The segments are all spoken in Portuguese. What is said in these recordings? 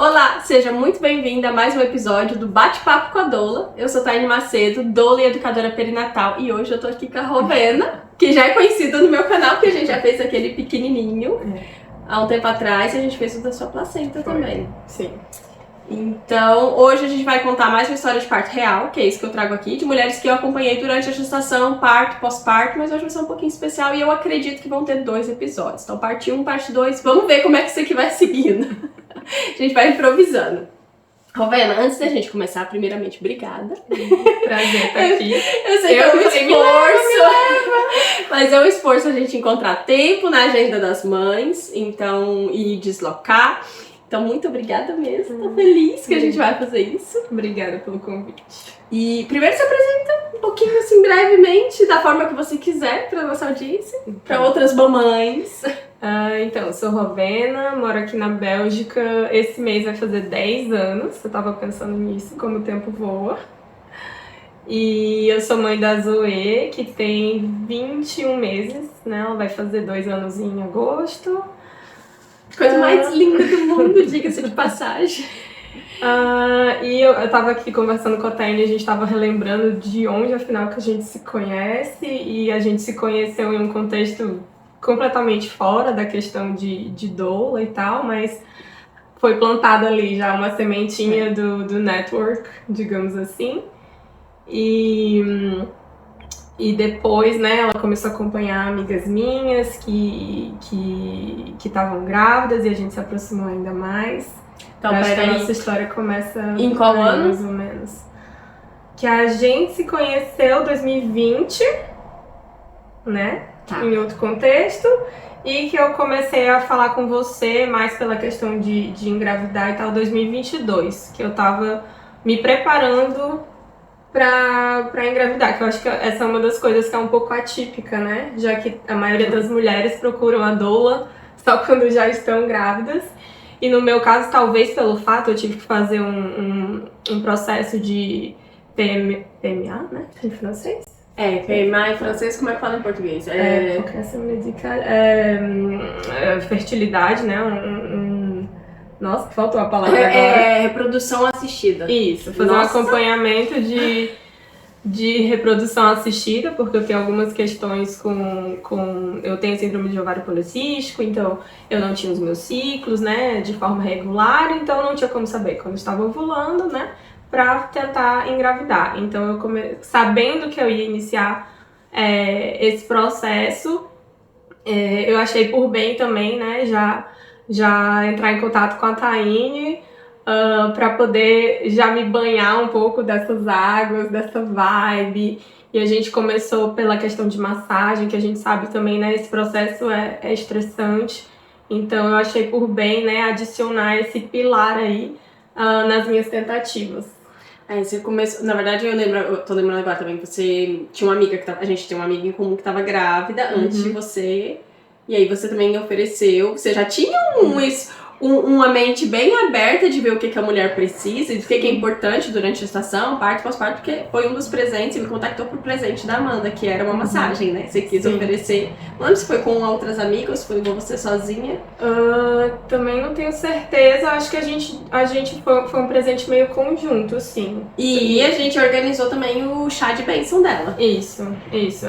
Olá, seja muito bem-vinda a mais um episódio do Bate-Papo com a Doula. Eu sou Taine Macedo, doula e educadora perinatal, e hoje eu tô aqui com a Rovena, que já é conhecida no meu canal, porque a gente já fez aquele pequenininho há um tempo atrás, e a gente fez o da sua placenta também. Sim. Então, hoje a gente vai contar mais uma história de parto real, que é isso que eu trago aqui, de mulheres que eu acompanhei durante a gestação, parto, pós-parto, mas hoje vai ser um pouquinho especial e eu acredito que vão ter 2 episódios. Então, parte 1, parte 2, vamos ver como é que isso aqui vai seguindo. A gente vai improvisando. Rovena, antes da gente começar, primeiramente, obrigada. Prazer estar aqui. Eu sei que é um esforço, mas é um esforço a gente encontrar tempo na agenda das mães, então, e deslocar. Então, muito obrigada mesmo. Tô feliz que a gente vai fazer isso. Obrigada pelo convite. E primeiro se apresenta um pouquinho, assim, brevemente, da forma que você quiser, pra nossa audiência, pra outras mamães. Então, eu sou Rovena, moro aqui na Bélgica. Esse mês vai fazer 10 anos. Eu tava pensando nisso, como o tempo voa. E eu sou mãe da Zoe, que tem 21 meses, né? Ela vai fazer 2 anos em agosto. Coisa mais linda do mundo, diga-se de passagem. E eu tava aqui conversando com a Taine, a gente tava relembrando de onde, afinal, que a gente se conhece. E a gente se conheceu em um contexto completamente fora da questão de doula e tal, mas foi plantada ali já uma sementinha do network, digamos assim. E depois, né, ela começou a acompanhar amigas minhas que estavam grávidas e a gente se aproximou ainda mais. Então, acho que a nossa história começa em qual ano? Mais ou menos. Que a gente se conheceu em 2020, né? Tá. Em outro contexto. E que eu comecei a falar com você mais pela questão de engravidar e tal, 2022. Que eu tava me preparando pra engravidar, que eu acho que essa é uma das coisas que é um pouco atípica, né? Já que a maioria das mulheres procuram a doula só quando já estão grávidas. E no meu caso, talvez pelo fato, eu tive que fazer um processo de PMA, né? Em francês? PMA em francês, como é que fala em português? Fertilidade, né? Nossa, faltou a palavra agora. Reprodução assistida. Isso, fazer um acompanhamento de reprodução assistida, porque eu tenho algumas questões com... Eu tenho síndrome de ovário policístico, então eu não tinha os meus ciclos, né, de forma regular, então não tinha como saber quando estava ovulando, né, pra tentar engravidar. Então eu sabendo que eu ia iniciar esse processo, eu achei por bem também, né, já entrar em contato com a Taine, para poder já me banhar um pouco dessas águas, dessa vibe. E a gente começou pela questão de massagem, que a gente sabe também, né, esse processo é estressante. Então eu achei por bem, né, adicionar esse pilar aí nas minhas tentativas. Você começou, na verdade eu tô lembrando agora também que você tinha uma amiga, a gente tem uma amiga em comum que estava grávida antes de você, e aí você também ofereceu, você já tinha uma mente bem aberta de ver o que a mulher precisa e do que é importante durante a gestação, parto, pós-parto, porque foi um dos presentes, você me contactou pro presente da Amanda, que era uma massagem, né? Você quis oferecer. Não lembro se foi com outras amigas ou se foi com você sozinha. Também não tenho certeza, acho que a gente foi um presente meio conjunto, sim. E a gente organizou também o chá de bênção dela. Isso.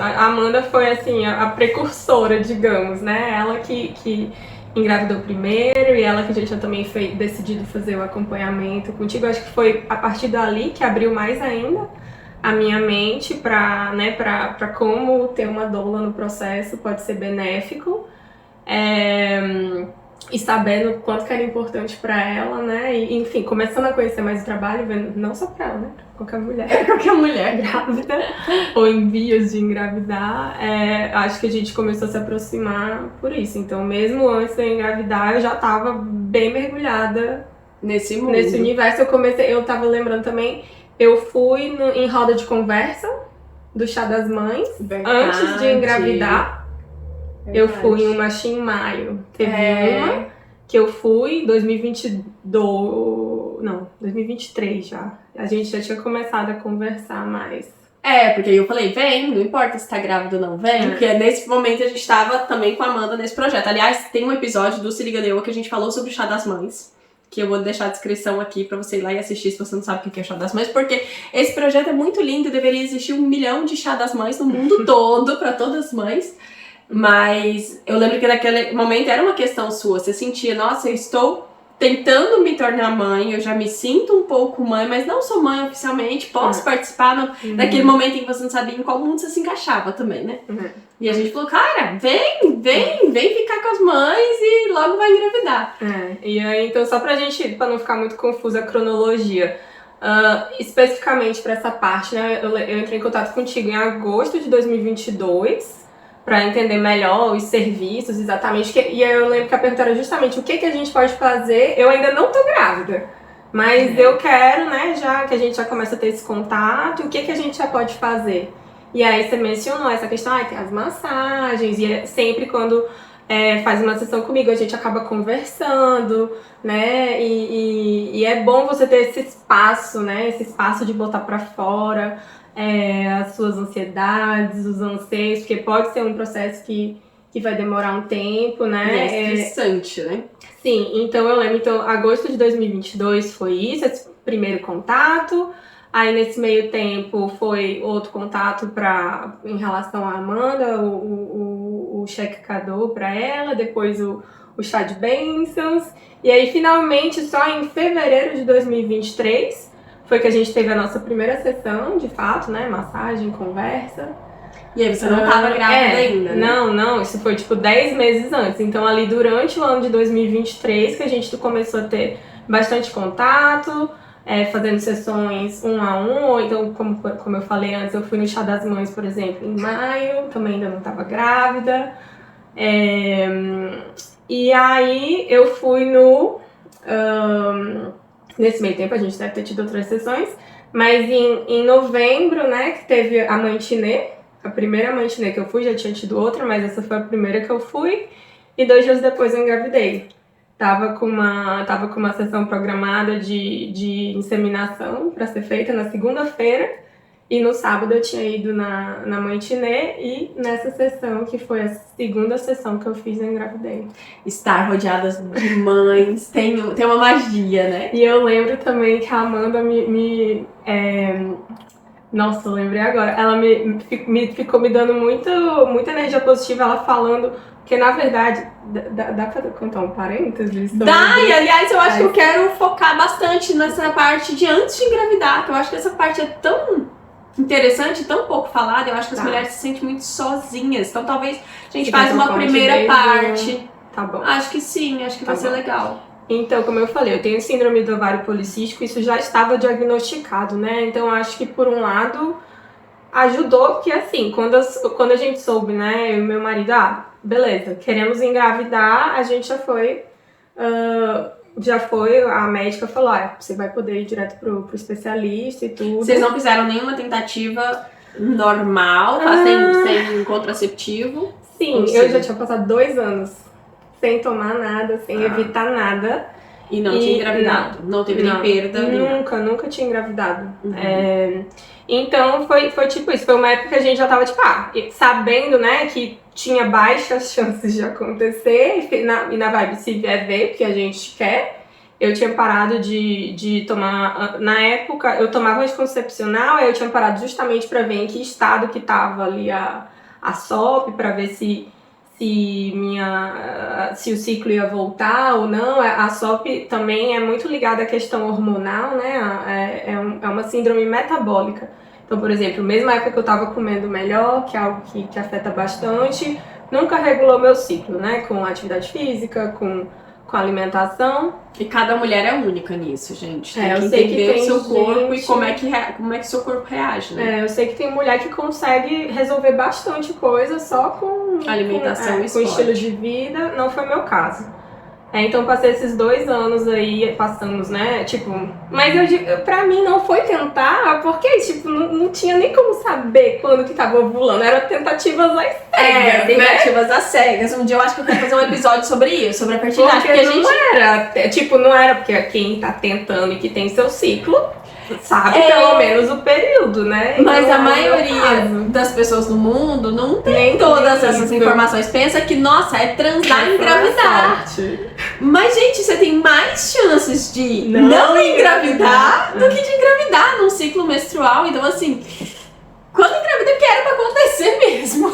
A Amanda foi, assim, a precursora, digamos, né? Ela que engravidou primeiro e ela que a gente já também decidido fazer o acompanhamento contigo. Acho que foi a partir dali que abriu mais ainda a minha mente pra como ter uma doula no processo pode ser benéfico. E sabendo o quanto que era importante pra ela, né? E, enfim, começando a conhecer mais o trabalho, vendo, não só pra ela, né? Qualquer mulher grávida ou em vias de engravidar, acho que a gente começou a se aproximar por isso. Então, mesmo antes de eu engravidar, eu já tava bem mergulhada nesse universo. Eu tava lembrando também, eu fui em roda de conversa do Chá das Mães, antes de engravidar. Verdade. Eu fui em uma em maio. Teve uma que eu fui, 2023 já. A gente já tinha começado a conversar mais. Porque aí eu falei, vem, não importa se tá grávida ou não, vem. Porque nesse momento a gente tava também com a Amanda nesse projeto. Aliás, tem um episódio do Se Liga Leoa que a gente falou sobre o Chá das Mães, que eu vou deixar a descrição aqui pra você ir lá e assistir se você não sabe o que é Chá das Mães, porque esse projeto é muito lindo, deveria existir 1 milhão de Chá das Mães no mundo todo, pra todas as mães. Mas eu lembro que naquele momento era uma questão sua, você sentia, nossa, eu estou tentando me tornar mãe, eu já me sinto um pouco mãe, mas não sou mãe oficialmente, posso participar daquele momento em que você não sabia em qual mundo você se encaixava também, né? E a gente falou, cara, vem ficar com as mães e logo vai engravidar. E aí, então, só pra não ficar muito confusa a cronologia, especificamente pra essa parte, né, eu entrei em contato contigo em agosto de 2022, para entender melhor os serviços, exatamente. E aí eu lembro que a pergunta era justamente o que a gente pode fazer. Eu ainda não tô grávida, mas eu quero, né, já que a gente já começa a ter esse contato, o que a gente já pode fazer? E aí você mencionou essa questão, tem as massagens, e sempre quando faz uma sessão comigo, a gente acaba conversando, né, e é bom você ter esse espaço, né, esse espaço de botar para fora as suas ansiedades, os anseios, porque pode ser um processo que vai demorar um tempo, né? E é estressante, né? Sim, então eu lembro, agosto de 2022 foi isso, esse primeiro contato. Aí nesse meio tempo foi outro contato em relação à Amanda, o cheque Cadô para ela, depois o chá de bênçãos. E aí finalmente só em fevereiro de 2023 foi que a gente teve a nossa primeira sessão, de fato, né? Massagem, conversa. E aí você não tava grávida ainda, né? Não, isso foi tipo 10 meses antes. Então ali durante o ano de 2023 que a gente começou a ter bastante contato, fazendo sessões 1 a 1, ou então, como eu falei antes, eu fui no Chá das Mães, por exemplo, em maio, também ainda não tava grávida. E aí eu fui nesse meio tempo a gente deve ter tido outras sessões, mas em novembro, né, que teve a mantinê, a primeira mantinê que eu fui, já tinha tido outra, mas essa foi a primeira que eu fui, e 2 dias depois eu engravidei. Tava com uma sessão programada de inseminação para ser feita na segunda-feira, e no sábado eu tinha ido na mantinê, e nessa sessão, que foi a segunda sessão que eu fiz, eu engravidei. Estar rodeadas de mães tem uma magia, né? E eu lembro também que a Amanda nossa, eu lembrei agora. Ela ficou me dando muita energia positiva, ela falando que, na verdade, dá pra contar um parênteses? Dá, e aliás, eu acho que eu quero focar bastante nessa parte de antes de engravidar, que eu acho que essa parte é tão interessante, tão pouco falada, eu acho que as mulheres se sentem muito sozinhas. Então talvez a gente faça uma primeira parte. Tá bom. Acho que sim, acho que vai ser legal. Então, como eu falei, eu tenho síndrome do ovário policístico, isso já estava diagnosticado, né? Então acho que por um lado ajudou, porque assim, quando a gente soube, né, eu e meu marido, beleza, queremos engravidar, a gente já foi, a médica falou, você vai poder ir direto pro especialista e tudo. Vocês não fizeram nenhuma tentativa normal, sem contraceptivo? Sim, eu já tinha passado 2 anos sem tomar nada, sem evitar nada. E não tinha engravidado? Não teve nem perda? Nunca tinha engravidado. Então foi tipo isso, foi uma época que a gente já tava tipo, sabendo, né, que tinha baixas chances de acontecer, e na vibe se vier ver, porque a gente quer. Eu tinha parado de tomar, na época eu tomava anticoncepcional, aí eu tinha parado justamente para ver em que estado que tava ali a SOP, para ver se o ciclo ia voltar ou não. A SOP também é muito ligada à questão hormonal, né? É uma síndrome metabólica. Então, por exemplo, mesmo na época que eu estava comendo melhor, que é algo que afeta bastante, nunca regulou meu ciclo, né? Com atividade física, com alimentação. E cada mulher é única nisso, gente. Tem que eu sei entender que tem o seu corpo gente... e como é que seu corpo reage, né? Eu sei que tem mulher que consegue resolver bastante coisa só com alimentação e com estilo de vida. Não foi meu caso. Então passei esses 2 anos aí, passamos, né, tipo... Mas pra mim não foi tentar, porque, tipo, não tinha nem como saber quando que tava ovulando. Eram tentativas às cegas, tentativas às cegas. Um dia eu acho que eu quero fazer um episódio sobre isso, sobre a fertilidade. Porque a gente... não era, porque quem tá tentando e que tem seu ciclo... sabe pelo menos o período, né? Mas a maioria das pessoas no mundo não tem todas essas informações. Pensa que, nossa, é transar e engravidar. Mas, gente, você tem mais chances de não engravidar do que de engravidar num ciclo menstrual. Então, assim, quando engravidei, porque era pra acontecer mesmo.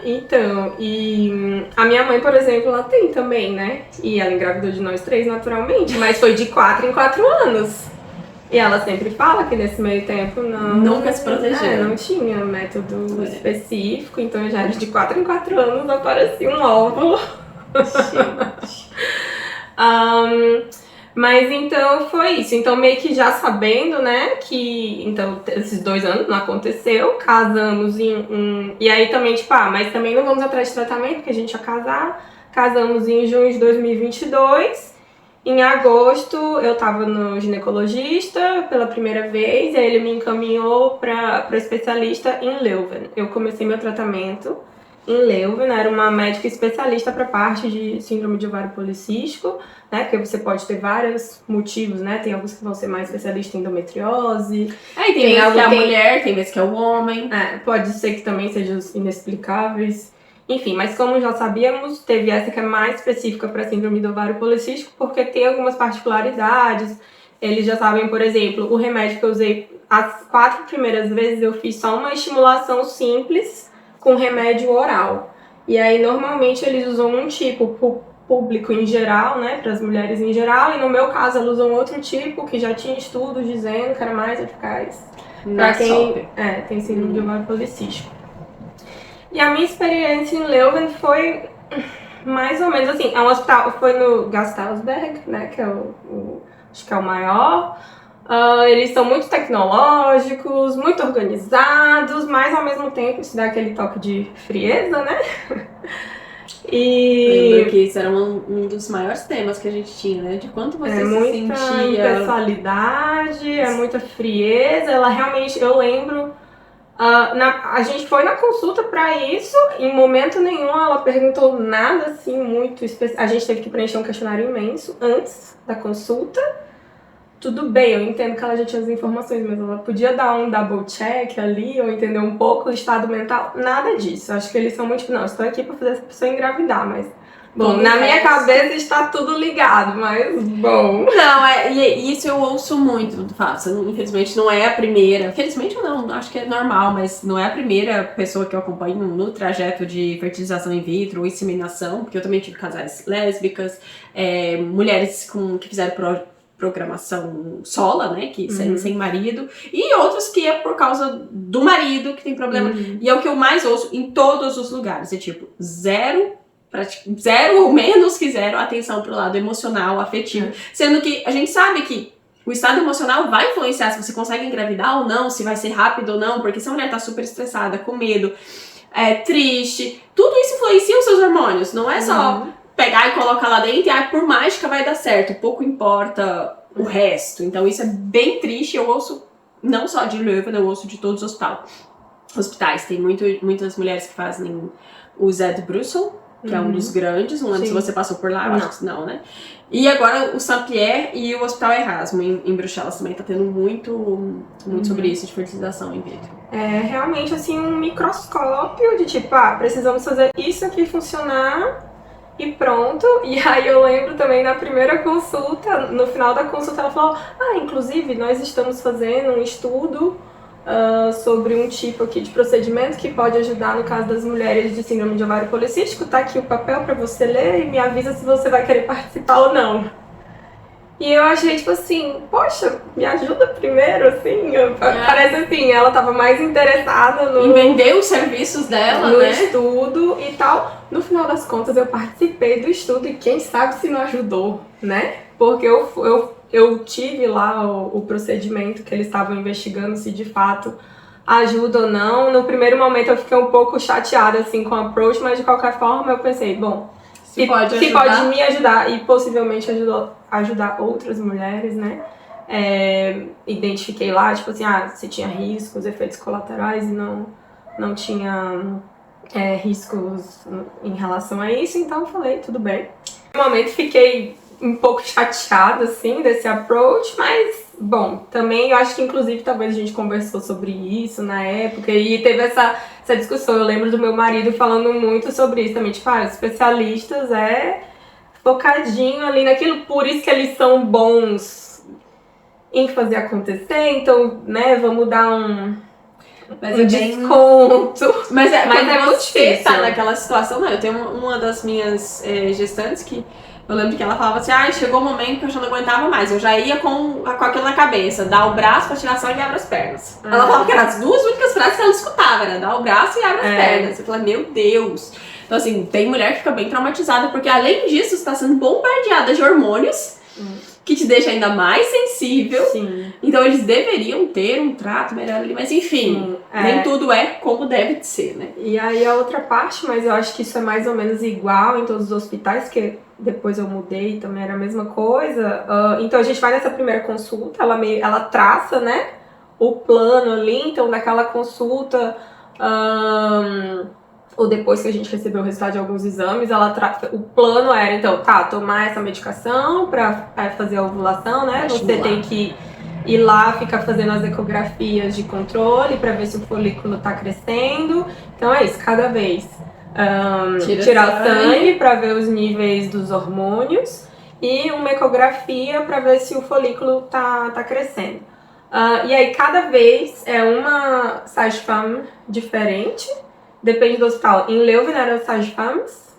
Então, e a minha mãe, por exemplo, ela tem também, né? E ela engravidou de nós 3 naturalmente, mas foi de 4 em 4 anos. E ela sempre fala que nesse meio tempo nunca se protegeu. Não tinha método específico, então já de 4 em 4 anos aparecia um óvulo. Mas então foi isso. Então meio que já sabendo, né, que então esses 2 anos não aconteceu, casamos e aí também tipo, mas também não vamos atrás de tratamento porque a gente ia casar. Casamos em junho de 2022. Em agosto eu tava no ginecologista pela primeira vez, e aí ele me encaminhou para especialista em Leuven. Eu comecei meu tratamento em Leuven, era uma médica especialista para parte de síndrome de ovário policístico, né? Porque você pode ter vários motivos, né? Tem alguns que vão ser mais especialistas em endometriose. Tem vezes que é a mulher, tem vezes que é o homem. Pode ser que também sejam inexplicáveis. Enfim, mas como já sabíamos, teve essa que é mais específica para síndrome do ovário policístico, porque tem algumas particularidades. Eles já sabem, por exemplo, o remédio que eu usei as 4 primeiras vezes, eu fiz só uma estimulação simples com remédio oral. E aí, normalmente, eles usam um tipo pro público em geral, né, para as mulheres em geral, e no meu caso, eles usam outro tipo, que já tinha estudos dizendo que era mais eficaz para quem tem síndrome de ovário policístico. E a minha experiência em Leuven foi mais ou menos assim, é um hospital, foi no Gasthausberg, né, que é acho que é o maior. Eles são muito tecnológicos, muito organizados, mas ao mesmo tempo isso dá aquele toque de frieza, né? E lembro que isso era um dos maiores temas que a gente tinha, né? De quanto você se muita sentia... impessoalidade, muita frieza. Ela realmente, eu lembro... a gente foi na consulta pra isso, em momento nenhum ela perguntou nada assim muito especial. A gente teve que preencher um questionário imenso antes da consulta. Tudo bem, eu entendo que ela já tinha as informações, mas ela podia dar um double check ali, ou entender um pouco o estado mental. Nada disso. Acho que eles são muito... Não, estou aqui pra fazer essa pessoa engravidar, mas... Bom, na minha cabeça está tudo ligado, mas bom. Não, e isso eu ouço muito do Fábio. Infelizmente não é a primeira. Infelizmente não, acho que é normal, mas não é a primeira pessoa que eu acompanho no trajeto de fertilização in vitro ou inseminação, porque eu também tive casais lésbicas, mulheres que fizeram programação sola, né, que sem marido, e outros que é por causa do marido que tem problema. E é o que eu mais ouço em todos os lugares. É tipo, zero ou menos que zero atenção pro lado emocional, afetivo. Sendo que a gente sabe que o estado emocional vai influenciar se você consegue engravidar ou não, se vai ser rápido ou não, porque se a mulher tá super estressada, com medo, triste, tudo isso influencia os seus hormônios. Não é só pegar e colocar lá dentro e por mágica vai dar certo. Pouco importa o resto. Então isso é bem triste. Eu ouço não só de Leuven, eu ouço de todos os hospitais. Tem muitas mulheres que fazem o Zed Brussel, que é um dos grandes, não lembro se você passou por lá, eu acho que não, né? E agora o Saint-Pierre e o Hospital Erasmo em Bruxelas também tá tendo muito sobre isso de fertilização in vitro. É realmente assim um microscópio de tipo, precisamos fazer isso aqui funcionar e pronto. E aí eu lembro também na primeira consulta, no final da consulta ela falou, inclusive nós estamos fazendo um estudo sobre um tipo aqui de procedimento que pode ajudar no caso das mulheres de síndrome de ovário policístico. Tá aqui o papel pra você ler e me avisa se você vai querer participar ou não. E eu achei tipo assim, poxa, me ajuda primeiro, assim. Parece assim, ela tava mais interessada em vender os serviços dela, no estudo e tal. No final das contas eu participei do estudo e quem sabe se não ajudou, né? Porque eu tive lá o procedimento que eles estavam investigando se de fato ajuda ou não. No primeiro momento eu fiquei um pouco chateada assim, com o approach, mas de qualquer forma eu pensei, bom, se pode me ajudar e possivelmente ajudar outras mulheres, né? Identifiquei lá, tipo assim, se tinha riscos, efeitos colaterais e não tinha riscos em relação a isso, então eu falei, tudo bem. No momento fiquei um pouco chateada, assim, desse approach, mas, bom, também eu acho que, inclusive, talvez a gente conversou sobre isso na época e teve essa discussão. Eu lembro do meu marido falando muito sobre isso também, tipo, os especialistas focadinho ali naquilo, por isso que eles são bons em fazer acontecer, então, né, vamos dar um desconto. Mas é muito você difícil. tá naquela situação, não. Eu tenho uma das minhas gestantes que eu lembro que ela falava assim, chegou o momento que eu já não aguentava mais. Eu já ia com aquilo na cabeça, dar o braço pra tirar sangue e abre as pernas. Ela falava que eram as duas únicas frases que ela escutava, era dar o braço e abre as pernas. Eu falei, meu Deus. Então assim, tem mulher que fica bem traumatizada, porque além disso, você tá sendo bombardeada de hormônios que te deixa ainda mais sensível. Sim. Então eles deveriam ter um trato melhor ali, mas enfim, nem tudo é como deve ser, né? E aí a outra parte, mas eu acho que isso é mais ou menos igual em todos os hospitais, que depois eu mudei, também era a mesma coisa. Então a gente vai nessa primeira consulta, ela traça, né, o plano ali, então naquela consulta, ou depois que a gente recebeu o resultado de alguns exames, o plano era, então, tomar essa medicação pra fazer a ovulação, né? Você tem que ir lá, ficar fazendo as ecografias de controle pra ver se o folículo tá crescendo. Então é isso, cada vez tirar o sangue pra ver os níveis dos hormônios e uma ecografia pra ver se o folículo tá crescendo. E aí, cada vez é uma sage-femme diferente. Depende do hospital. Em Leuven eram sage-femmes,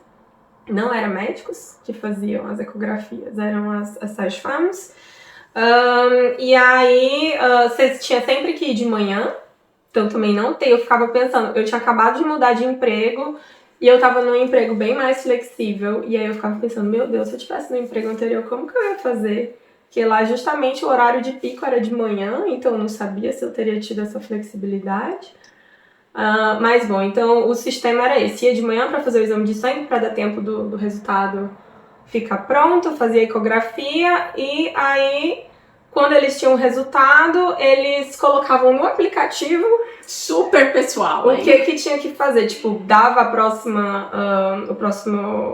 não eram médicos que faziam as ecografias, eram as sage-femmes. E aí, você tinha sempre que ir de manhã, então também não tem. Eu ficava pensando, eu tinha acabado de mudar de emprego e eu tava num emprego bem mais flexível. E aí eu ficava pensando, meu Deus, se eu tivesse no emprego anterior, como que eu ia fazer? Porque lá justamente o horário de pico era de manhã, então eu não sabia se eu teria tido essa flexibilidade. Mas bom, então o sistema era esse, ia de manhã para fazer o exame de sangue para dar tempo do resultado ficar pronto, fazia ecografia e aí quando eles tinham o resultado, eles colocavam no aplicativo super pessoal, o que tinha que fazer, tipo, dava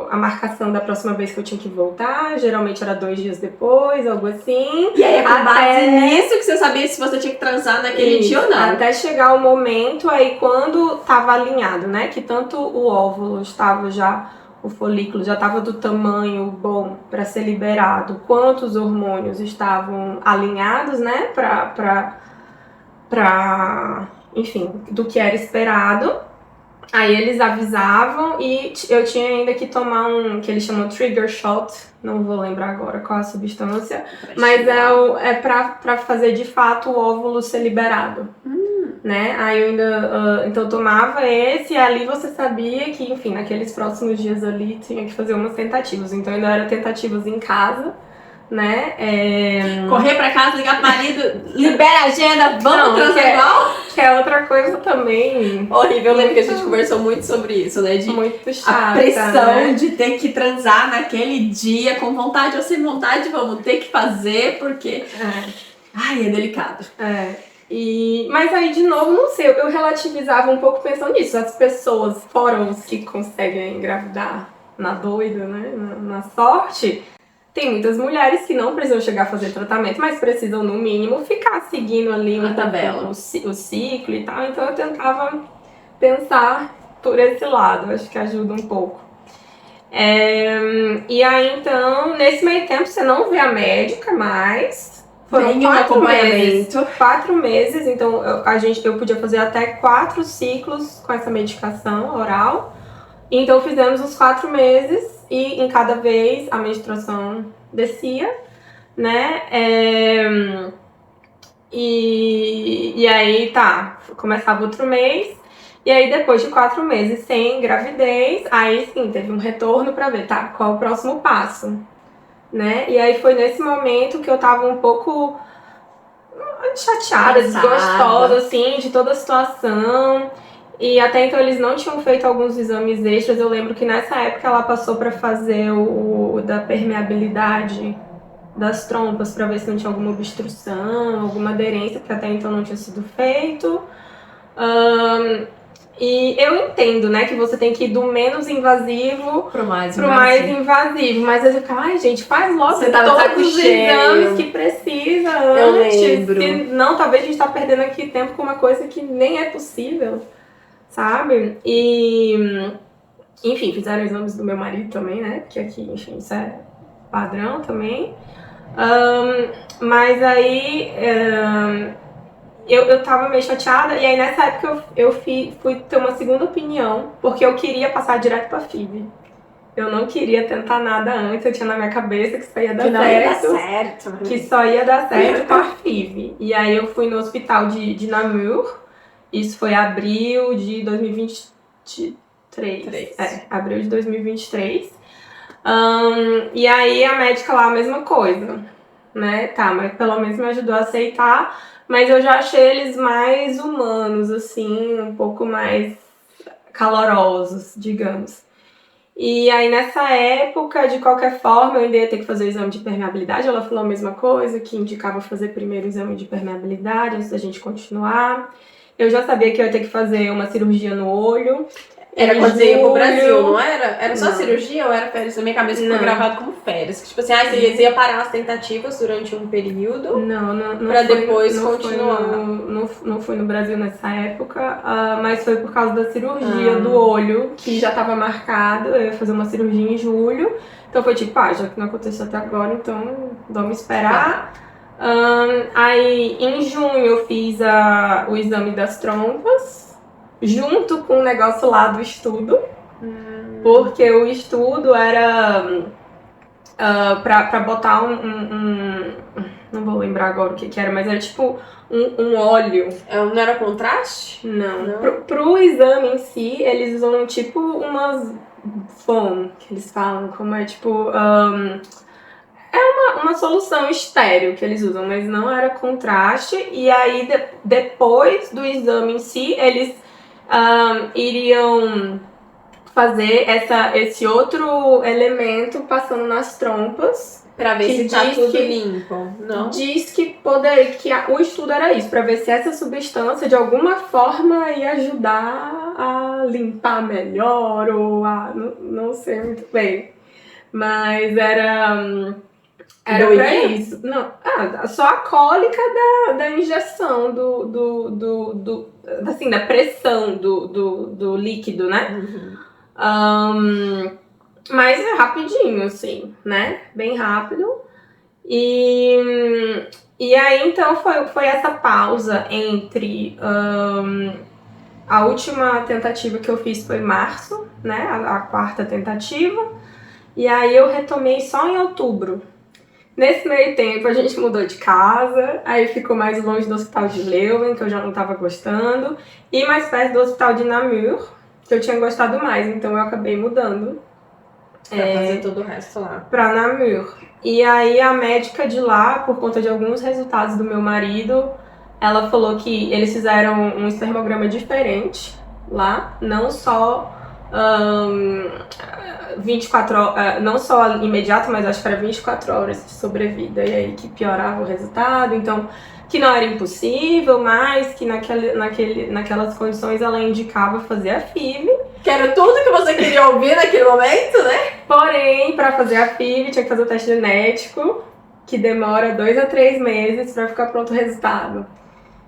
a marcação da próxima vez que eu tinha que voltar, geralmente era 2 dias depois, algo assim. E aí é com base nisso que você sabia se você tinha que transar naquele dia ou não. Até chegar o momento, aí quando tava alinhado, né, que tanto o óvulo estava já, o folículo já estava do tamanho bom para ser liberado, quanto os hormônios estavam alinhados, né, enfim, do que era esperado. Aí eles avisavam e eu tinha ainda que tomar que eles chamam trigger shot, não vou lembrar agora qual a substância, mas é pra fazer de fato o óvulo ser liberado. Né? Aí eu ainda, então eu tomava esse e ali você sabia que, enfim, naqueles próximos dias ali tinha que fazer umas tentativas. Então ainda eram tentativas em casa, né? Correr pra casa, ligar pro marido, libera a agenda, vamos transar igual? Que é outra coisa também horrível. Eu lembro que a gente conversou muito sobre isso, né? Muito chata, a pressão, né? de ter que transar naquele dia, com vontade ou sem vontade, vamos ter que fazer, porque é delicado. Mas aí, de novo, não sei, eu relativizava um pouco pensando nisso. As pessoas, fora os que conseguem engravidar na doida, né, na sorte, tem muitas mulheres que não precisam chegar a fazer tratamento, mas precisam, no mínimo, ficar seguindo ali uma tabela, o ciclo e tal. Então eu tentava pensar por esse lado, acho que ajuda um pouco. E aí, então, nesse meio tempo, você não vê a médica mais. Foram 4 meses, então eu podia fazer até 4 ciclos com essa medicação oral. Então fizemos os 4 meses e em cada vez a menstruação descia, né? E aí começava outro mês. E aí depois de 4 meses sem gravidez, aí sim, teve um retorno pra ver, qual é o próximo passo? Né? E aí foi nesse momento que eu tava um pouco chateada, desgostosa, assim, de toda a situação. E até então eles não tinham feito alguns exames extras. Eu lembro que nessa época ela passou pra fazer o da permeabilidade das trompas, pra ver se não tinha alguma obstrução, alguma aderência, porque até então não tinha sido feito. E eu entendo, né, que você tem que ir do menos invasivo pro mais invasivo. Mas eu fico, gente, faz logo todos os exames que precisa antes. Eu lembro. Senão, talvez a gente tá perdendo aqui tempo com uma coisa que nem é possível, sabe? Enfim, fizeram exames do meu marido também, né? Porque aqui, enfim, isso é padrão também. Mas aí eu tava meio chateada, e aí nessa época eu fui ter uma segunda opinião, porque eu queria passar direto pra FIV. Eu não queria tentar nada antes, eu tinha na minha cabeça que só ia dar certo. Que só ia dar certo com a FIV. E aí eu fui no hospital de Namur, isso foi abril de 2023. Abril de 2023. E aí a médica lá, a mesma coisa, né? Tá, mas pelo menos me ajudou a aceitar. Mas eu já achei eles mais humanos, assim, um pouco mais calorosos, digamos. E aí nessa época, de qualquer forma, eu ainda ia ter que fazer o exame de permeabilidade. Ela falou a mesma coisa, que indicava fazer primeiro o exame de permeabilidade antes da gente continuar. Eu já sabia que eu ia ter que fazer uma cirurgia no olho. Era quando você ia pro Brasil, não era? Era só cirurgia ou era férias? Na minha cabeça ficou gravado como férias. Que, tipo assim, você ia parar as tentativas durante um período pra depois continuar. Não fui no Brasil nessa época, mas foi por causa da cirurgia do olho, que já tava marcado. Eu ia fazer uma cirurgia em julho. Então foi tipo, já que não aconteceu até agora, então vamos esperar. Aí em junho eu fiz o exame das trompas, junto com o negócio lá do estudo, porque o estudo era pra botar não vou lembrar agora o que era, mas era tipo um óleo. Não era contraste? Não. Pro exame em si, eles usam tipo umas foam, que eles falam, como é tipo... uma solução estéreo que eles usam, mas não era contraste. E aí, depois do exame em si, eles iriam fazer esse outro elemento passando nas trompas. Pra ver se tá tudo limpo, não? Diz que o estudo era isso, pra ver se essa substância de alguma forma ia ajudar a limpar melhor, ou não sei muito bem. Mas era pra isso. Não, só a cólica da injeção assim, da pressão do líquido, né? Mas é rapidinho, assim, né? Bem rápido. E aí, então, foi essa pausa entre... a última tentativa que eu fiz foi em março, né? A quarta tentativa. E aí eu retomei só em outubro. Nesse meio tempo, a gente mudou de casa, aí ficou mais longe do hospital de Leuven, que eu já não estava gostando, e mais perto do hospital de Namur, que eu tinha gostado mais, então eu acabei mudando. Pra fazer todo o resto lá. Pra Namur. E aí a médica de lá, por conta de alguns resultados do meu marido, ela falou que eles fizeram um espermograma diferente lá, não só 24 horas, não só imediato, mas acho que era 24 horas de sobrevida, e aí que piorava o resultado, então que não era impossível, mas que naquelas condições ela indicava fazer a FIV. Que era tudo que você queria ouvir naquele momento, né? Porém, para fazer a FIV tinha que fazer o teste genético, que demora 2 a 3 meses para ficar pronto o resultado.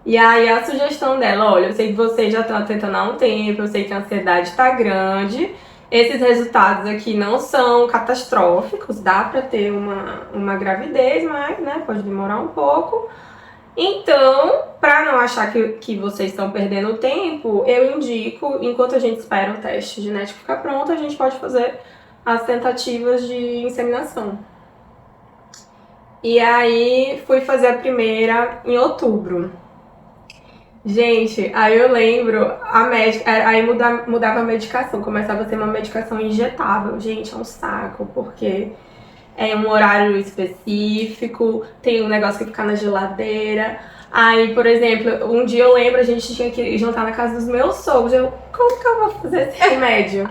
E aí a sugestão dela, olha, eu sei que vocês já estão tentando há um tempo, eu sei que a ansiedade está grande, esses resultados aqui não são catastróficos, dá para ter uma gravidez, mas né, pode demorar um pouco. Então, para não achar que vocês estão perdendo tempo, eu indico, enquanto a gente espera o teste genético ficar pronto, a gente pode fazer as tentativas de inseminação. E aí fui fazer a primeira em outubro. Gente, aí eu lembro, a médica, aí mudava a medicação, começava a ser uma medicação injetável. Gente, é um saco, porque é um horário específico, tem um negócio que fica na geladeira. Aí, por exemplo, um dia eu lembro, a gente tinha que jantar na casa dos meus sogros. Como que eu vou fazer esse remédio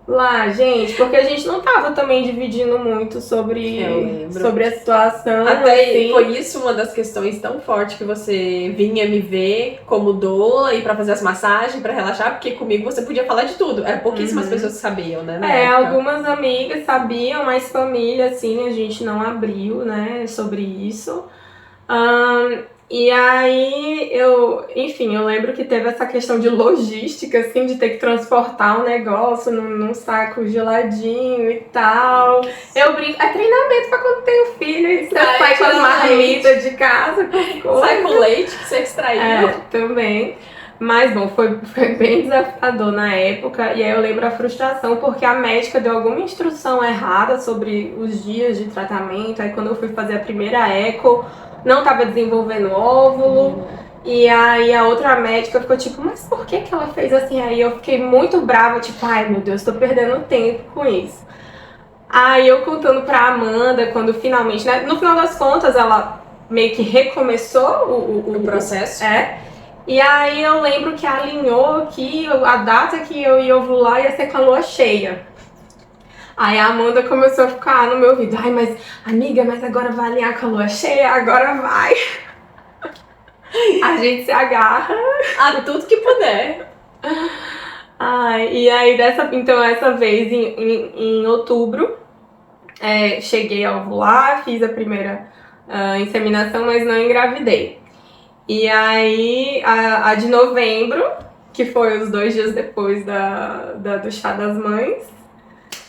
lá, gente? Porque a gente não tava também dividindo muito sobre a situação. Até assim. Foi isso uma das questões tão fortes que você vinha me ver como doula e pra fazer as massagens, pra relaxar, porque comigo você podia falar de tudo. Era pouquíssimas pessoas que sabiam, né? Algumas amigas sabiam, mas família, assim, a gente não abriu, né, sobre isso. E aí, enfim, eu lembro que teve essa questão de logística, assim, de ter que transportar um negócio num saco geladinho e tal. Eu brinco, é treinamento pra quando tem um filho, e você sai com as marmitas de casa, com as coisas. Sai com leite que você extraiu. Também. Mas, bom, foi bem desafiador na época, e aí eu lembro a frustração, porque a médica deu alguma instrução errada sobre os dias de tratamento, aí quando eu fui fazer a primeira eco, não estava desenvolvendo óvulo, e aí a outra médica ficou tipo, mas por que ela fez assim? Aí eu fiquei muito brava, tipo, ai meu Deus, tô perdendo tempo com isso. Aí eu contando pra Amanda, quando finalmente, né, no final das contas, ela meio que recomeçou o processo. E aí eu lembro que alinhou que a data que eu ia ovular ia ser com a lua cheia. Aí a Amanda começou a ficar no meu ouvido, ai, mas amiga, mas agora vai alinhar com a lua cheia? Agora vai. A gente se agarra a tudo que puder. Ai, e aí então essa vez em outubro, cheguei a ovular, fiz a primeira inseminação, mas não engravidei. E aí a de novembro, que foi os 2 dias depois do chá das mães,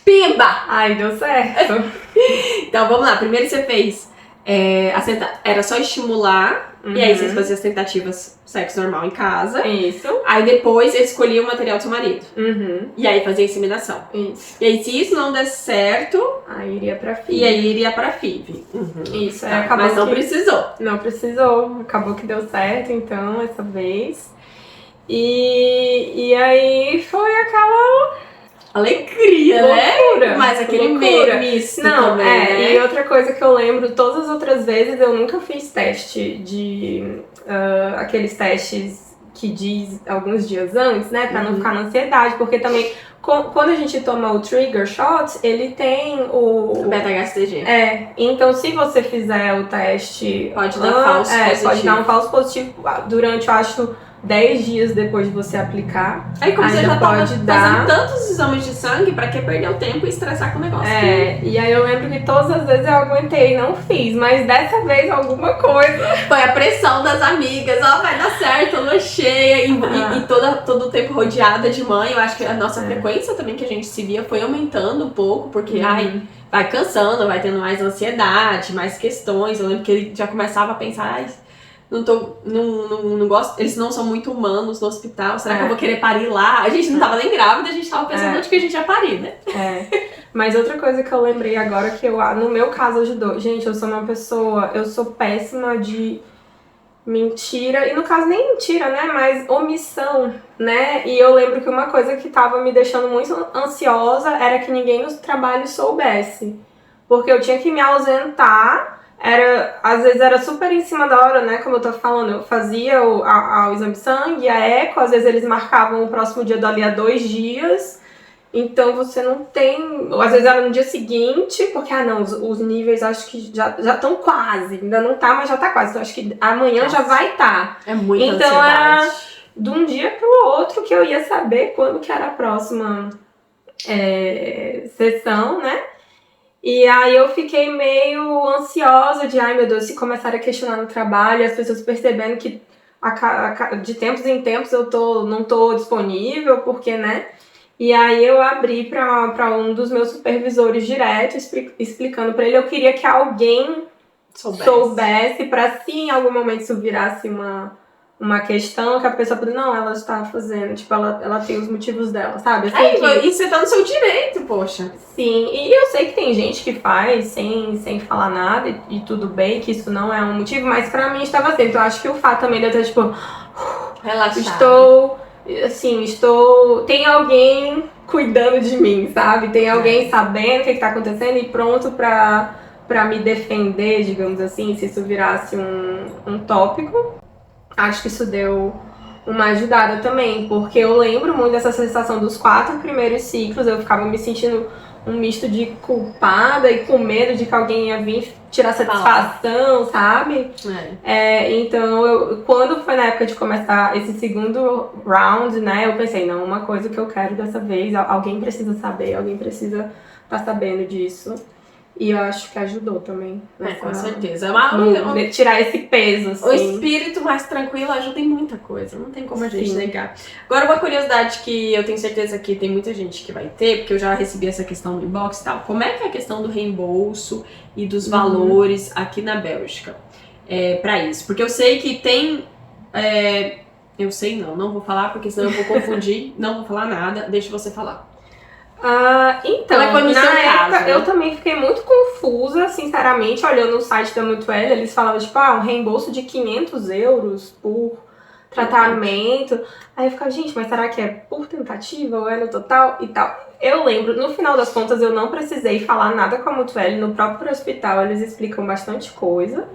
pimba! Aí deu certo. Então vamos lá, primeiro você fez era só estimular, e aí você fazia as tentativas sexo normal em casa. Isso. Aí depois você escolhia o material do seu marido. E aí fazia a inseminação. Isso. E aí se isso não der certo, aí iria pra FIV. E aí iria pra FIV. Isso, tá, mas não precisou. Não precisou, acabou que deu certo então, essa vez. E aí foi aquela alegria, loucura, né? Mas aquele misto não, também, né? E outra coisa que eu lembro, todas as outras vezes eu nunca fiz teste de aqueles testes que diz alguns dias antes, né? Pra não ficar na ansiedade, porque também quando a gente toma o trigger shot, ele tem o beta-HCG. Então se você fizer o teste, pode dar falso positivo. Pode dar um falso positivo durante, eu acho, 10 dias depois de você aplicar. Aí como você já tava fazendo tantos exames de sangue, pra que perder o tempo e estressar com o negócio? E aí eu lembro que todas as vezes eu aguentei, não fiz, mas dessa vez alguma coisa. Foi a pressão das amigas, vai dar certo, lua cheia, e todo o tempo rodeada de mãe. Eu acho que a nossa frequência também que a gente se via foi aumentando um pouco, porque vai cansando, vai tendo mais ansiedade, mais questões. Eu lembro que ele já começava a pensar, não gosto, eles não são muito humanos no hospital, será que eu vou querer parir lá? A gente não tava nem grávida, a gente tava pensando onde que a gente ia parir, né? Mas outra coisa que eu lembrei agora, que no meu caso ajudou, gente, eu sou péssima de mentira, e no caso nem mentira, né, mas omissão, né, e eu lembro que uma coisa que tava me deixando muito ansiosa era que ninguém no trabalho soubesse, porque eu tinha que me ausentar. Às vezes era super em cima da hora, né? Como eu tô falando, eu fazia o exame de sangue, a eco, às vezes eles marcavam o próximo dia dali a 2 dias. Então você não tem. Às vezes era no dia seguinte, porque os níveis acho que já estão quase. Ainda não tá, mas já tá quase. Então acho que amanhã já vai estar. É muita ansiedade. Era de um dia pro outro que eu ia saber quando que era a próxima sessão, né? E aí eu fiquei meio ansiosa de, ai meu Deus, se começarem a questionar no trabalho, as pessoas percebendo que de tempos em tempos eu não tô disponível, porque, né? E aí eu abri para um dos meus supervisores direto, explicando para ele, eu queria que alguém soubesse para se em algum momento isso virasse uma questão que a pessoa pode, não, ela está fazendo, tipo, ela tem os motivos dela, sabe? E você tá no seu direito, poxa. Sim, e eu sei que tem gente que faz sem falar nada e tudo bem, que isso não é um motivo, mas pra mim estava sendo. Então eu acho que o fato também de eu ter, tipo, relaxado. Tem alguém cuidando de mim, sabe? Tem alguém sabendo o que tá acontecendo e pronto pra me defender, digamos assim, se isso virasse um tópico. Acho que isso deu uma ajudada também, porque eu lembro muito dessa sensação dos 4 primeiros ciclos, eu ficava me sentindo um misto de culpada e com medo de que alguém ia vir tirar satisfação, sabe? Então, quando foi na época de começar esse segundo round, né, eu pensei, não, uma coisa que eu quero dessa vez, alguém precisa saber, alguém precisa estar sabendo disso. E eu acho que ajudou também. Com certeza. Tirar esse peso, assim. O espírito mais tranquilo ajuda em muita coisa, não tem como a gente negar. Agora, uma curiosidade que eu tenho certeza que tem muita gente que vai ter, porque eu já recebi essa questão no inbox e tal. Como é que é a questão do reembolso e dos valores aqui na Bélgica pra isso? Porque eu sei que tem... eu sei não vou falar, porque senão eu vou confundir. Não vou falar nada, deixa você falar. Então, na época, eu também fiquei muito confusa, sinceramente, olhando o site da Mutuelle, eles falavam, tipo, um reembolso de 500 euros por tratamento. Aí eu ficava, gente, mas será que é por tentativa ou é no total e tal? Eu lembro, no final das contas, eu não precisei falar nada com a Mutuelle, no próprio hospital eles explicam bastante coisa.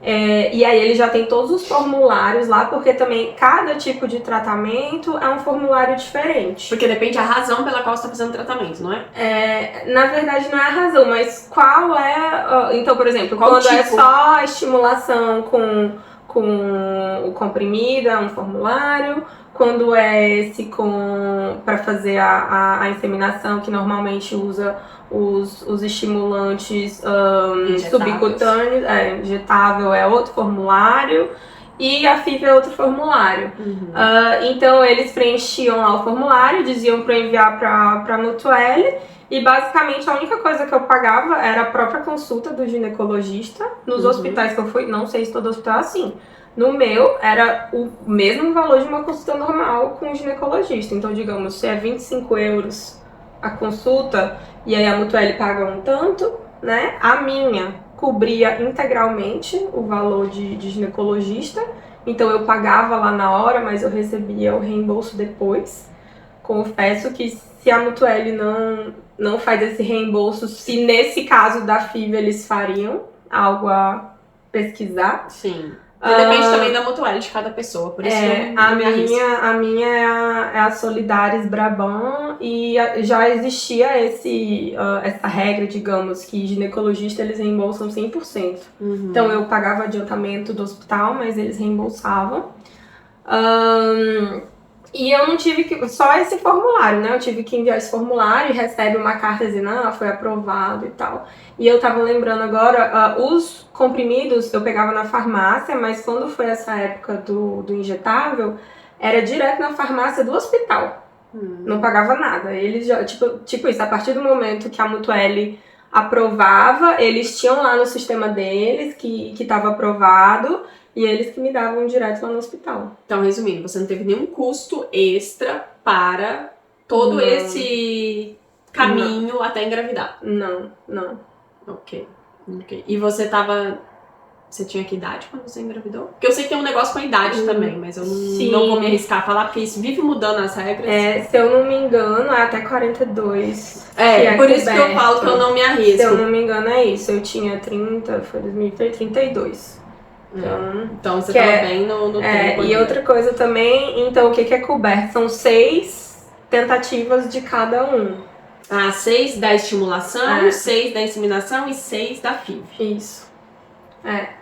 E aí ele já tem todos os formulários lá, porque também cada tipo de tratamento é um formulário diferente. Porque depende da razão pela qual você está fazendo o tratamento, não é? Na verdade não é a razão, mas qual é... Então, por exemplo, qual quando tipo? é só a estimulação com o comprimido, é um formulário. Quando é esse para fazer a inseminação, que normalmente usa os estimulantes subcutâneos, injetável é outro formulário, e a FIV é outro formulário. Então eles preenchiam lá o formulário, diziam para enviar para a Mutuelle, e basicamente a única coisa que eu pagava era a própria consulta do ginecologista. Nos hospitais que eu fui, não sei se todo hospital é assim. No meu, era o mesmo valor de uma consulta normal com o ginecologista. Então, digamos, se é 25 euros a consulta, e aí a Mutuelle paga um tanto, né? A minha cobria integralmente o valor de ginecologista. Então, eu pagava lá na hora, mas eu recebia o reembolso depois. Confesso que se a Mutuelle não faz esse reembolso, se nesse caso da FIV eles fariam, algo a pesquisar. Sim. Depende também da Mutuelle de cada pessoa, por isso que eu a minha é a Solidaris Brabant, e já existia essa regra, digamos, que ginecologista eles reembolsam 100%. Então eu pagava adiantamento do hospital, mas eles reembolsavam. E eu não tive só esse formulário, né? Eu tive que enviar esse formulário e recebe uma carta dizendo, foi aprovado e tal. E eu tava lembrando agora, os comprimidos eu pegava na farmácia, mas quando foi essa época do injetável, era direto na farmácia do hospital. Não pagava nada. Eles já, tipo isso, a partir do momento que a Mutuelle aprovava, eles tinham lá no sistema deles que tava aprovado, e eles que me davam direto lá no hospital. Então, resumindo, você não teve nenhum custo extra para todo esse caminho até engravidar? Não. Ok. E você tinha que idade quando você engravidou? Porque eu sei que tem um negócio com a idade também, mas eu não vou me arriscar a falar, porque isso vive mudando as regras. Se eu não me engano, é até 42. Por isso que eu falo que eu não me arrisco. Se eu não me engano, é isso. Eu tinha 30, foi 2032. Então você tava bem no tempo. E outra coisa também, então o que é coberto? São 6 tentativas de cada um. 6 da estimulação, 6 da inseminação e 6 da FIV. Isso.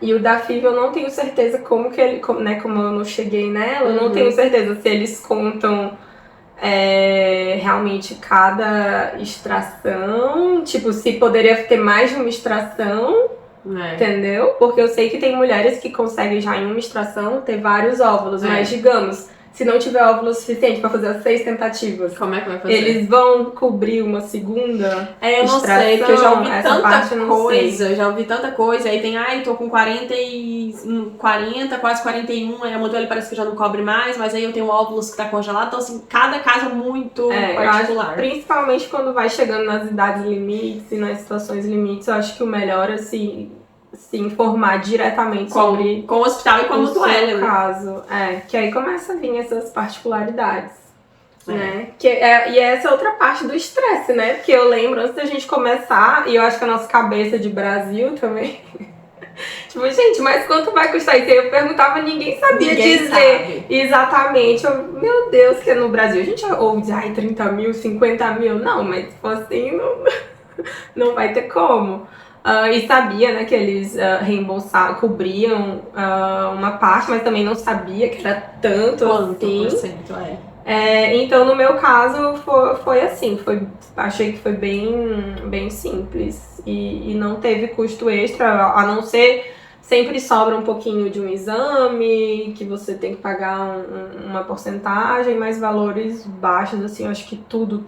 E o da FIV eu não tenho certeza como eu não cheguei nela, eu não tenho certeza se eles contam realmente cada extração, tipo, se poderia ter mais de uma extração. Entendeu? Porque eu sei que tem mulheres que conseguem já em uma extração ter vários óvulos, mas digamos, se não tiver óvulo suficiente para fazer as 6 tentativas, como é que vai fazer? Eles vão cobrir uma segunda eu não extração? sei, porque eu já ouvi tanta coisa, já ouvi tanta coisa, aí tem, tô com 40, quase 41, aí a Mutuelle parece que já não cobre mais, mas aí eu tenho óvulos que tá congelado, então assim, cada caso é muito particular. Acho, principalmente quando vai chegando nas idades limites e nas situações limites, eu acho que o melhor é se informar diretamente sobre com o hospital e com a Mutuelle, né? caso. Que aí começa a vir essas particularidades. Né? E essa é outra parte do estresse, né? Porque eu lembro, antes da gente começar, e eu acho que a nossa cabeça de Brasil também... tipo, gente, mas quanto vai custar isso? Eu perguntava, ninguém sabia dizer exatamente. Meu Deus, que no Brasil a gente ouve dizer, 30 mil, 50 mil. Não, mas se for assim, não vai ter como. E sabia, né, que eles cobriam uma parte, mas também não sabia que era tanto quanto assim. por cento, Então, no meu caso, foi assim, achei que foi bem simples e não teve custo extra, a não ser sempre sobra um pouquinho de um exame, que você tem que pagar uma porcentagem, mas valores baixos, assim, eu acho que tudo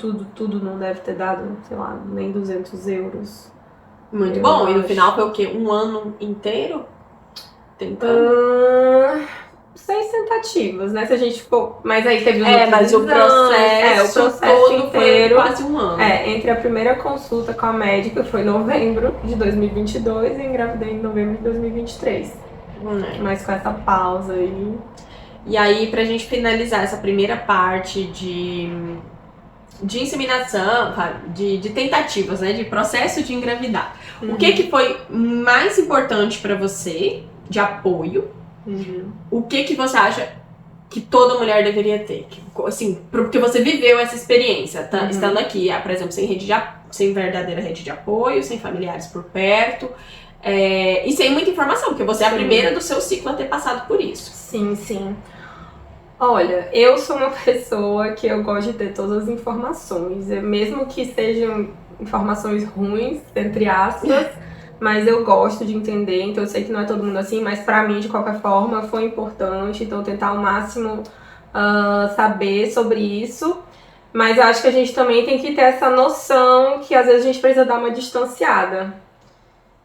não deve ter dado, sei lá, nem 200 euros. Muito bom. E no final foi o quê? Um ano inteiro? Tentando? 6 tentativas, né? Se a gente for. Mas aí teve os mas outros o processo, o processo todo inteiro. foi quase um ano. Entre a primeira consulta com a médica, foi em novembro de 2022 e engravidei em novembro de 2023. Mas com essa pausa aí. E aí, pra gente finalizar essa primeira parte de inseminação, de tentativas, né? De processo de engravidar. O que foi mais importante pra você de apoio? O que você acha que toda mulher deveria ter? Assim, porque você viveu essa experiência, estando aqui, por exemplo, sem verdadeira rede de apoio, sem familiares por perto, e sem muita informação, porque você é a primeira do seu ciclo a ter passado por isso. Sim. Olha, eu sou uma pessoa que eu gosto de ter todas as informações, mesmo que sejam informações ruins, entre aspas, mas eu gosto de entender, então eu sei que não é todo mundo assim, mas pra mim, de qualquer forma, foi importante, então tentar ao máximo saber sobre isso, mas eu acho que a gente também tem que ter essa noção que às vezes a gente precisa dar uma distanciada.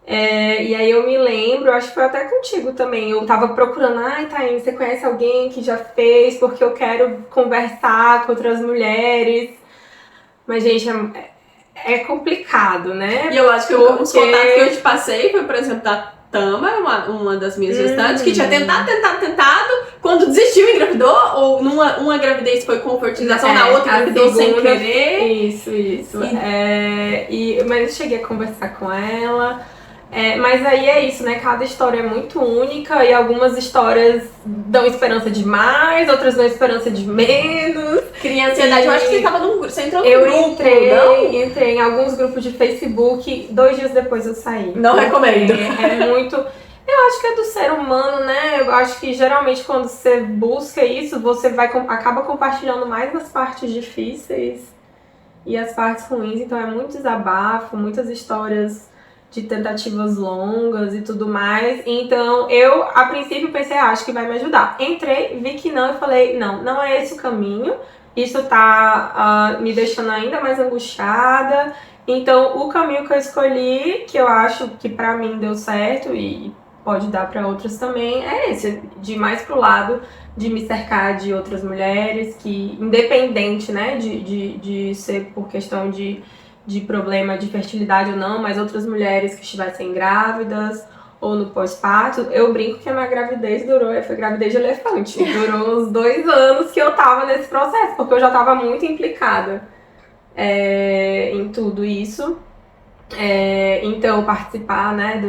E aí eu me lembro, acho que foi até contigo também, eu tava procurando, Taine, você conhece alguém que já fez, porque eu quero conversar com outras mulheres, mas gente, é complicado, né? E eu acho que os contatos que eu te passei foi, por exemplo, da Tama, uma das minhas gestantes, que tinha tentado, quando desistiu, engravidou, ou uma gravidez foi com fertilização, na outra engravidou sem querer. Isso. Mas eu cheguei a conversar com ela. Mas aí é isso, né? Cada história é muito única e algumas histórias dão esperança de mais, outras dão esperança de menos. Cria ansiedade. Eu acho que você entrou no grupo, entrei em alguns grupos de Facebook, 2 dias depois eu saí. Não recomendo. É muito... Eu acho que é do ser humano, né? Eu acho que geralmente quando você busca isso, você acaba compartilhando mais as partes difíceis e as partes ruins. Então é muito desabafo, muitas histórias de tentativas longas e tudo mais. Então, eu, a princípio, pensei, acho que vai me ajudar. Entrei, vi que não e falei, não é esse o caminho. Isso tá me deixando ainda mais angustiada. Então, o caminho que eu escolhi, que eu acho que pra mim deu certo e pode dar pra outras também, é esse, de ir mais pro lado de me cercar de outras mulheres que, independente, né, de ser por questão de problema de fertilidade ou não, mas outras mulheres que estivessem grávidas ou no pós-parto, eu brinco que a minha gravidez foi gravidez de elefante. Durou uns 2 anos que eu tava nesse processo, porque eu já tava muito implicada em tudo isso. Então, participar, né,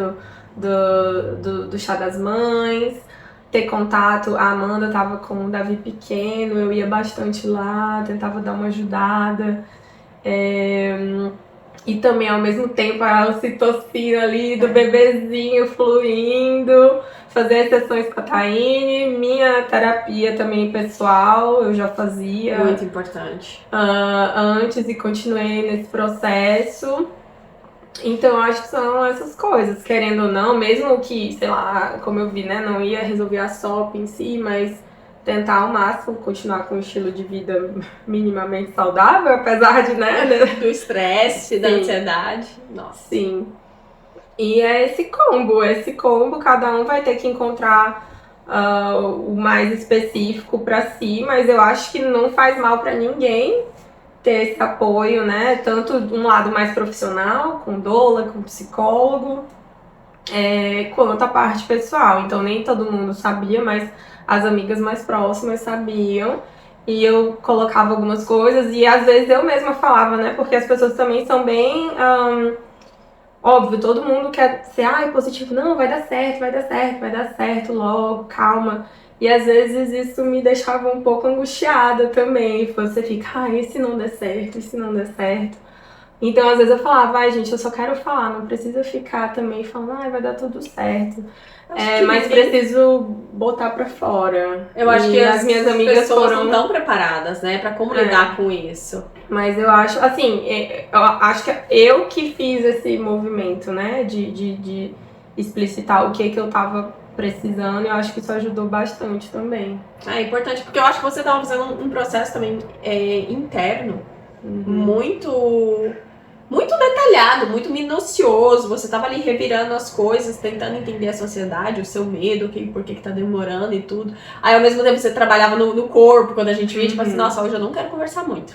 do chá das mães, ter contato, a Amanda tava com o Davi pequeno, eu ia bastante lá, tentava dar uma ajudada. E também, ao mesmo tempo, a ocitocina ali do bebezinho fluindo, fazer as sessões com a Taine, minha terapia também pessoal, eu já fazia. Muito importante. Antes e continuei nesse processo. Então, acho que são essas coisas, querendo ou não, mesmo que, sei lá, como eu vi, né, não ia resolver a SOP em si, mas tentar ao máximo continuar com um estilo de vida minimamente saudável, apesar de, né? Do estresse, da ansiedade. Nossa. Sim. E é esse combo, cada um vai ter que encontrar o mais específico pra si, mas eu acho que não faz mal pra ninguém ter esse apoio, né? Tanto um lado mais profissional, com doula, com psicólogo, quanto a parte pessoal. Então nem todo mundo sabia, mas as amigas mais próximas sabiam. E eu colocava algumas coisas e às vezes eu mesma falava, né? Porque as pessoas também são bem... óbvio, todo mundo quer ser positivo. Não, vai dar certo logo, calma. E às vezes isso me deixava um pouco angustiada também. Você fica, e se não der certo, e se não der certo? Então às vezes eu falava, gente, eu só quero falar, não precisa ficar também falando, vai dar tudo certo. Mas preciso botar pra fora. Eu acho que as minhas amigas pessoas foram não estão preparadas, né, pra como lidar com isso. Mas eu acho, assim, eu acho que eu que fiz esse movimento, né, de explicitar o que eu tava precisando, eu acho que isso ajudou bastante também. É importante, porque eu acho que você tava fazendo um processo também interno, muito detalhado, muito minucioso. Você tava ali revirando as coisas, tentando entender a sociedade, o seu medo, por que tá demorando e tudo. Aí ao mesmo tempo você trabalhava no corpo, quando a gente via, tipo assim, nossa, hoje eu não quero conversar muito.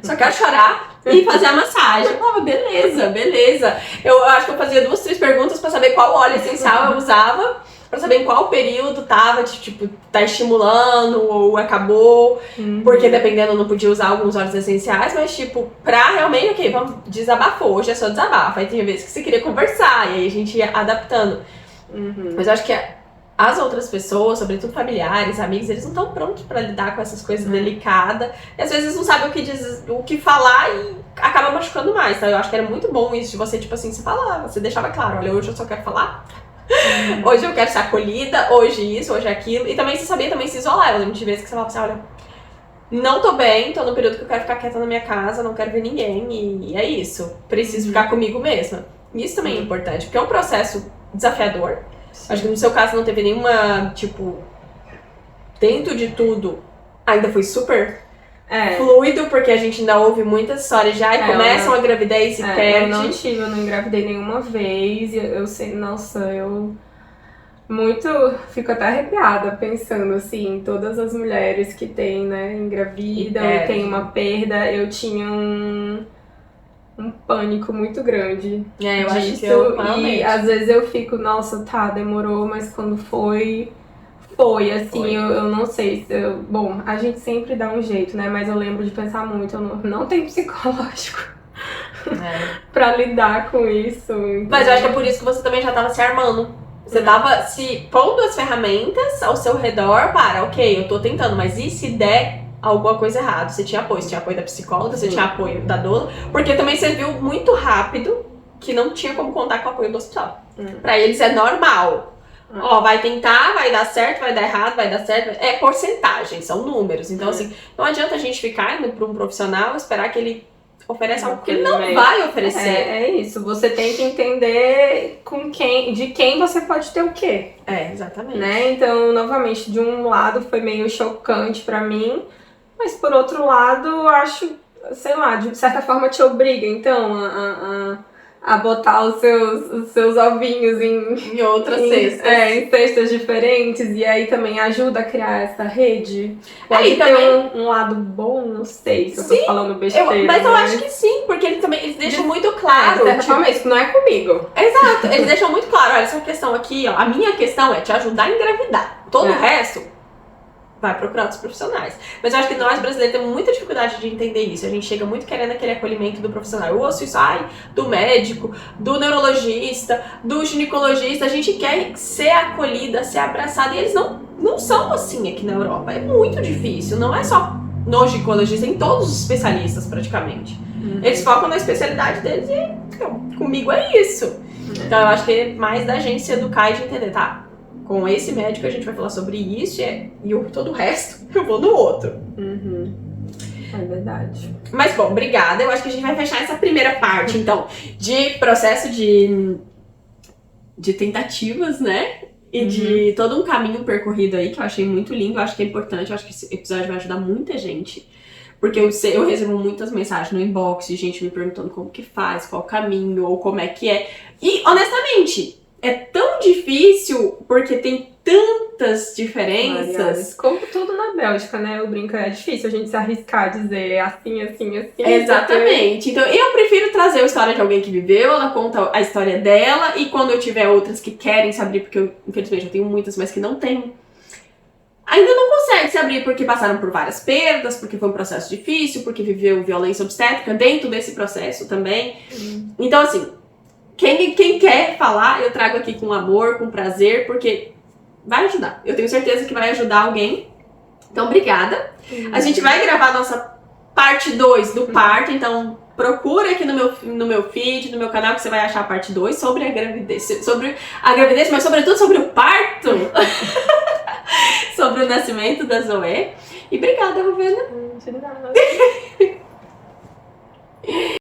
Só quero chorar e fazer a massagem. Eu falava, beleza. Eu acho que eu fazia 2, 3 perguntas pra saber qual óleo essencial eu usava, pra saber em qual período tava, tipo, tá estimulando ou acabou. Porque dependendo, eu não podia usar alguns óleos essenciais, mas tipo, pra realmente, ok, vamos, desabafou, hoje é só desabafo. Aí tinha vezes que você queria conversar, e aí a gente ia adaptando. Mas eu acho que as outras pessoas, sobretudo familiares, amigos, eles não estão prontos pra lidar com essas coisas delicadas. E às vezes eles não sabem o que falar e acaba machucando mais. Então eu acho que era muito bom isso de você, tipo assim, você falava, você deixava claro, olha, hoje eu só quero falar. Hoje eu quero ser acolhida, hoje isso, hoje aquilo. E também você sabia também se isolar. Eu lembro de vezes que você falava assim, olha, não tô bem, tô no período que eu quero ficar quieta na minha casa, não quero ver ninguém, e é isso. Preciso ficar comigo mesma. E isso também é importante, porque é um processo desafiador. Sim. Acho que no seu caso não teve nenhuma, tipo, dentro de tudo, ainda foi super fluido, porque a gente ainda ouve muitas histórias já e começam a gravidez e perde. Eu não engravidei nenhuma vez, eu sei, nossa, eu fico até arrepiada pensando assim, em todas as mulheres que têm, né, engravidam e tem uma perda. Eu tinha um pânico muito grande eu disso, acho que realmente. E às vezes eu fico, nossa, demorou, mas quando foi assim, eu não sei se bom, a gente sempre dá um jeito, né, mas eu lembro de pensar muito, eu não tenho psicológico pra lidar com isso. Então... Mas eu acho que é por isso que você também já tava se armando. Você tava se pondo as ferramentas ao seu redor para, ok, eu tô tentando, mas e se der alguma coisa errada? Você tinha apoio da psicóloga, você tinha apoio da doula, porque também você viu muito rápido que não tinha como contar com o apoio do hospital. Pra eles é normal. Ó, vai tentar, vai dar certo, vai dar errado, vai dar certo. É porcentagem, são números. Então, assim, não adianta a gente ficar indo pra um profissional e esperar que ele ofereça algo que ele não vai oferecer. É isso, você tem que entender de quem você pode ter o quê. Exatamente. Né? Então, novamente, de um lado foi meio chocante pra mim, mas por outro lado, eu acho, sei lá, de certa forma te obriga, então, a botar os seus ovinhos em outras cestas. Em cestas diferentes, e aí também ajuda a criar essa rede. Pode ter também... um lado bom, não sei se eu tô falando besteira. Mas eu acho que sim, porque eles deixam muito claro. De certa forma, isso não é comigo. Exato, eles deixam muito claro, olha, essa questão aqui, ó, a minha questão é te ajudar a engravidar. Todo o resto... vai procurar outros profissionais. Mas eu acho que nós brasileiros temos muita dificuldade de entender isso. A gente chega muito querendo aquele acolhimento do profissional. Eu ouço isso, do médico, do neurologista, do ginecologista. A gente quer ser acolhida, ser abraçada. E eles não são assim aqui na Europa. É muito difícil. Não é só no ginecologista, em todos os especialistas praticamente. Eles focam na especialidade deles e comigo é isso. Então eu acho que é mais da gente se educar e de entender, tá? Com esse médico a gente vai falar sobre isso e todo o resto eu vou no outro. É verdade. Mas bom, obrigada. Eu acho que a gente vai fechar essa primeira parte, então, de processo de tentativas, né? E de todo um caminho percorrido aí, que eu achei muito lindo, eu acho que é importante, eu acho que esse episódio vai ajudar muita gente. Porque eu recebo muitas mensagens no inbox de gente me perguntando como que faz, qual o caminho, ou como é que é. E, honestamente... é tão difícil porque tem tantas diferenças. Como tudo na Bélgica, né? Eu brinco, é difícil a gente se arriscar a dizer assim. Exatamente. Então eu prefiro trazer a história de alguém que viveu, ela conta a história dela, e quando eu tiver outras que querem se abrir, porque infelizmente eu tenho muitas, mas que não têm, ainda não consegue se abrir porque passaram por várias perdas, porque foi um processo difícil, porque viveu violência obstétrica dentro desse processo também. Então, assim, quem quer falar, eu trago aqui com amor, com prazer, porque vai ajudar. Eu tenho certeza que vai ajudar alguém. Então, obrigada. A gente vai gravar a nossa parte 2 do parto, então procura aqui no meu feed, no meu canal, que você vai achar a parte 2 sobre a gravidez, mas sobretudo sobre o parto. sobre o nascimento da Zoé. E obrigada, Rovena. De nada.